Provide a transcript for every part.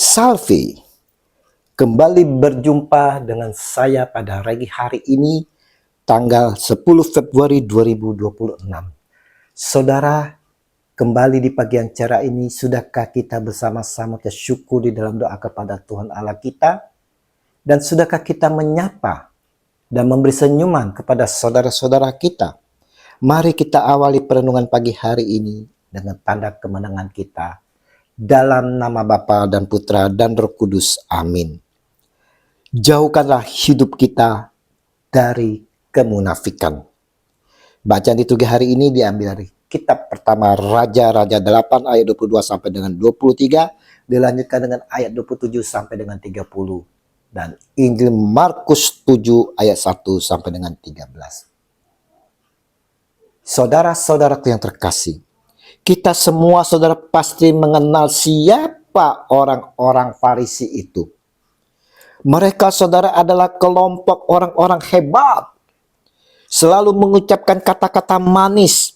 Salve, kembali berjumpa dengan saya pada hari ini, tanggal 10 Februari 2026. Saudara, kembali di pagi yang cerah ini, sudahkah kita bersama-sama bersyukur di dalam doa kepada Tuhan Allah kita? Dan sudahkah kita menyapa dan memberi senyuman kepada saudara-saudara kita? Mari kita awali perenungan pagi hari ini dengan tanda kemenangan kita. Dalam nama Bapa dan Putra dan Roh Kudus. Amin. Jauhkanlah hidup kita dari kemunafikan. Bacaan liturgi hari ini diambil dari kitab pertama Raja-Raja 8 ayat 22 sampai dengan 23, dilanjutkan dengan ayat 27 sampai dengan 30, dan Injil Markus 7 ayat 1 sampai dengan 13. Saudara-saudaraku yang terkasih, kita semua saudara pasti mengenal siapa orang-orang Farisi itu. Mereka saudara adalah kelompok orang-orang hebat. Selalu mengucapkan kata-kata manis,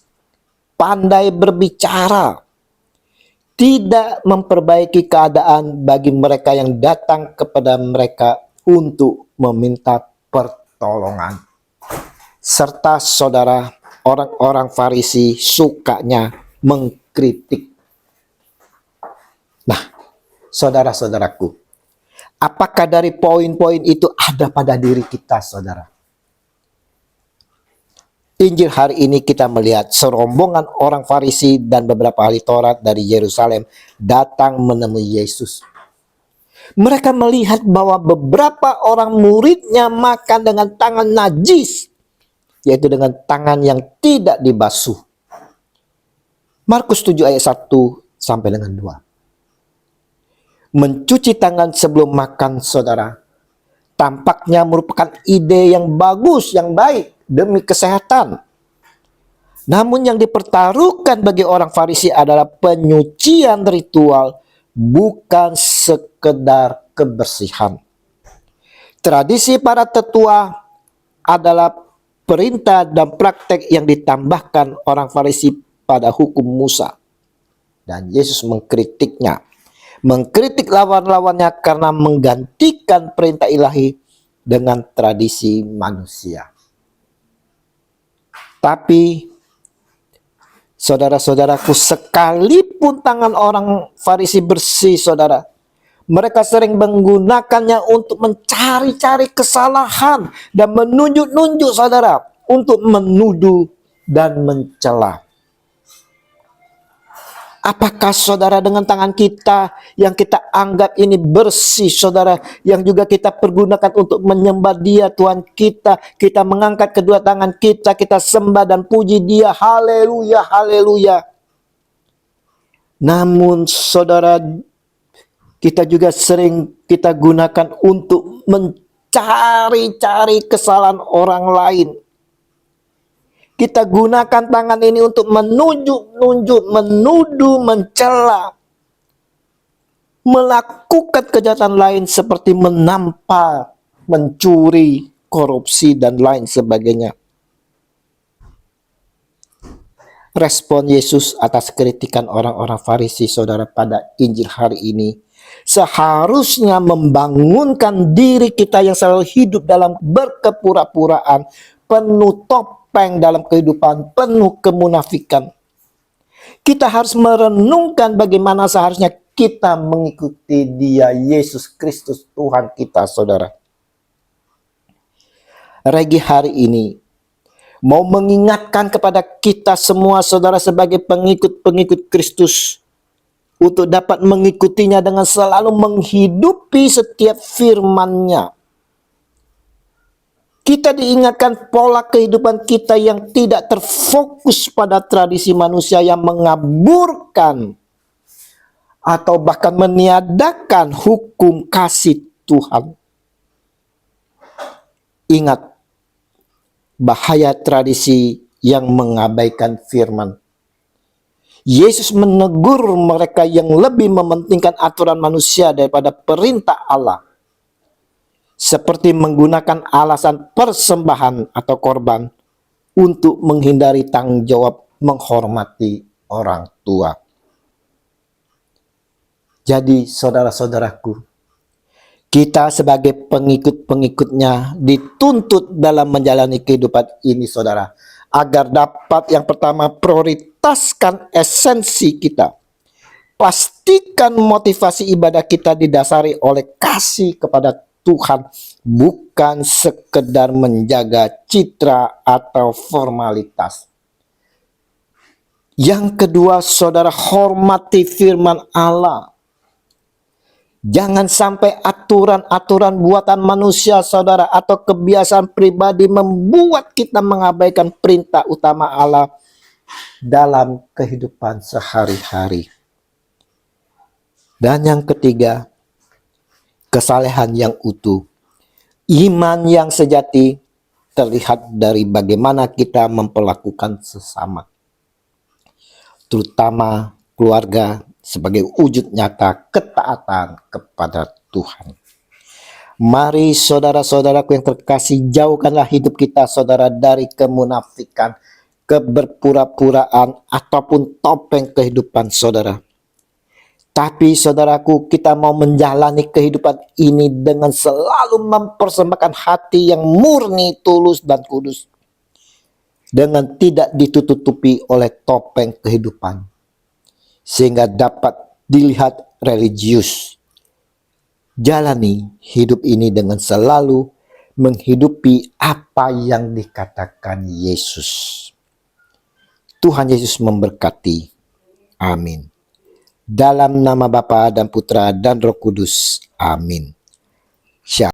pandai berbicara, tidak memperbaiki keadaan bagi mereka yang datang kepada mereka untuk meminta pertolongan. Serta saudara, orang-orang Farisi sukanya mengkritik. Nah, saudara-saudaraku, apakah dari poin-poin itu ada pada diri kita, saudara? Injil hari ini kita melihat serombongan orang Farisi dan beberapa ahli Taurat dari Yerusalem datang menemui Yesus. Mereka melihat bahwa beberapa orang muridnya makan dengan tangan najis, yaitu dengan tangan yang tidak dibasuh. Markus 7 ayat 1 sampai dengan 2. Mencuci tangan sebelum makan, saudara, tampaknya merupakan ide yang bagus, yang baik demi kesehatan. Namun yang dipertaruhkan bagi orang Farisi adalah penyucian ritual, bukan sekedar kebersihan. Tradisi para tetua adalah perintah dan praktek yang ditambahkan orang Farisi pada hukum Musa. Dan Yesus mengkritiknya. Mengkritik lawan-lawannya karena menggantikan perintah ilahi dengan tradisi manusia. Tapi saudara-saudaraku, sekalipun tangan orang Farisi bersih, saudara, mereka sering menggunakannya untuk mencari-cari kesalahan dan menunjuk-nunjuk, saudara, untuk menuduh dan mencela. Apakah saudara dengan tangan kita yang kita anggap ini bersih, saudara, yang juga kita pergunakan untuk menyembah Dia, Tuhan kita, kita mengangkat kedua tangan kita, kita sembah dan puji Dia, haleluya, haleluya. Namun saudara, kita juga sering kita gunakan untuk mencari-cari kesalahan orang lain. Kita gunakan tangan ini untuk menunjuk-nunjuk, menuduh, mencela, melakukan kejahatan lain seperti menampar, mencuri, korupsi, dan lain sebagainya. Respon Yesus atas kritikan orang-orang Farisi, saudara, pada Injil hari ini seharusnya membangunkan diri kita yang selalu hidup dalam berkepura-puraan, penuh topeng dalam kehidupan, penuh kemunafikan. Kita harus merenungkan bagaimana seharusnya kita mengikuti Dia, Yesus Kristus Tuhan kita, saudara. Regi hari ini mau mengingatkan kepada kita semua, saudara, sebagai pengikut-pengikut Kristus, untuk dapat mengikutinya dengan selalu menghidupi setiap firman-Nya. Kita diingatkan pola kehidupan kita yang tidak terfokus pada tradisi manusia yang mengaburkan atau bahkan meniadakan hukum kasih Tuhan. Ingat bahaya tradisi yang mengabaikan firman. Yesus menegur mereka yang lebih mementingkan aturan manusia daripada perintah Allah, seperti menggunakan alasan persembahan atau korban untuk menghindari tanggung jawab menghormati orang tua. Jadi saudara-saudaraku, kita sebagai pengikut-pengikutnya dituntut dalam menjalani kehidupan ini, saudara, agar dapat yang pertama prioritaskan esensi kita. Pastikan motivasi ibadah kita didasari oleh kasih kepada Tuhan, bukan sekedar menjaga citra atau formalitas. Yang kedua, saudara, hormati firman Allah. Jangan sampai aturan-aturan buatan manusia, saudara, atau kebiasaan pribadi membuat kita mengabaikan perintah utama Allah dalam kehidupan sehari-hari. Dan yang ketiga, kesalehan yang utuh. Iman yang sejati terlihat dari bagaimana kita memperlakukan sesama, terutama keluarga, sebagai wujud nyata ketaatan kepada Tuhan. Mari saudara-saudaraku yang terkasih, jauhkanlah hidup kita, saudara, dari kemunafikan, keberpura-puraan, ataupun topeng kehidupan, saudara. Tapi saudaraku, kita mau menjalani kehidupan ini dengan selalu mempersembahkan hati yang murni, tulus, dan kudus, dengan tidak ditutupi oleh topeng kehidupan, sehingga dapat dilihat religius. Jalani hidup ini dengan selalu menghidupi apa yang dikatakan Yesus. Tuhan Yesus memberkati. Amin. Dalam nama Bapa dan Putra dan Roh Kudus. Amin. Shalom.